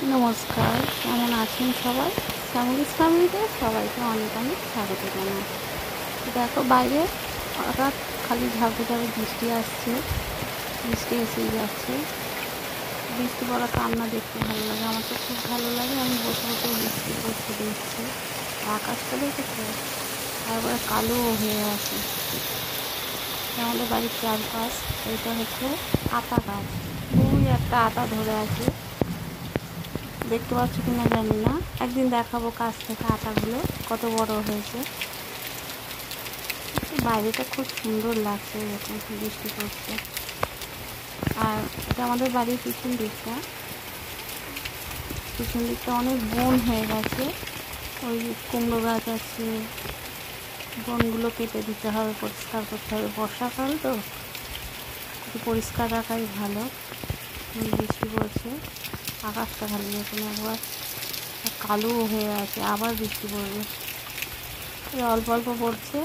নমস্কার, কেমন আছেন সবাই? ফ্যামিলিস ফ্যামিলিতে সবাইকে অনেক অনেক স্বাগত জানাই। দেখো বাইরে হঠাৎ খালি ঝাপে ঝাপে বৃষ্টি আসছে, বৃষ্টি এসেই যাচ্ছে। বৃষ্টি পড়া কান্না দেখতে ভালো লাগে, আমার তো খুব ভালো লাগে। আমি বসে বসে বৃষ্টি পড়তে দেখছি। আকাশটা দেখেছো একবারে কালো হয়ে আছে। আমাদের বাড়ির চারপাশ এটা হচ্ছে আতা গাছ, ওই একটা আতা ধরে আছে, দেখতে পাচ্ছ কিনা জানি না, একদিন দেখাবো কাছ থেকে আতাগুলো কত বড় হয়েছে। বাইরেটা খুব সুন্দর লাগছে, এরকম বৃষ্টি পড়ছে। আর এটা আমাদের বাড়ির পিছন দিকটা, অনেক বন হয়ে গেছে। ওই কুমড়ো গাছ আছে, বনগুলো কেটে দিতে হবে, পরিষ্কার করতে হবে। বর্ষাকাল তো একটু পরিষ্কার রাখাই ভালো। বৃষ্টি পড়ছে, আকাশটা খালি এরকম একবার কালো হয়ে আছে, আবার বৃষ্টি পড়বে। অল্প অল্প পড়ছে,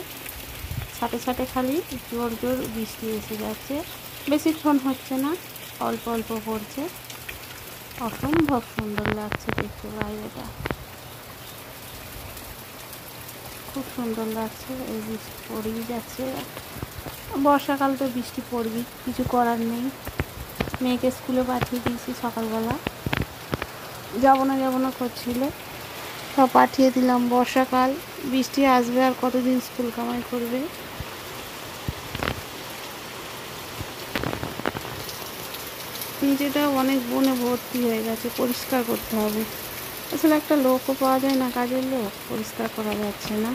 ছাটে ছাটে খালি জোর জোর বৃষ্টি এসে যাচ্ছে, বেশিক্ষণ হচ্ছে না, অল্প অল্প পড়ছে। অসম্ভব সুন্দর লাগছে দেখতে, বাইরেটা খুব সুন্দর লাগছে। এই বৃষ্টি পড়েই যাচ্ছে, বর্ষাকাল তো বৃষ্টি পড়বেই, কিছু করার নেই। মেয়েকে স্কুলে পাঠিয়ে দিয়েছি সকালবেলা, যাবো না করছিল, সব পাঠিয়ে দিলাম। বর্ষাকাল বৃষ্টি আসবে, আর কতদিন স্কুল কামাই করবে। নিচেটা অনেক বনে ভর্তি হয়ে গেছে, পরিষ্কার করতে হবে। আসলে একটা লোকও পাওয়া যায় না, কাজের লোক, পরিষ্কার করা যাচ্ছে না।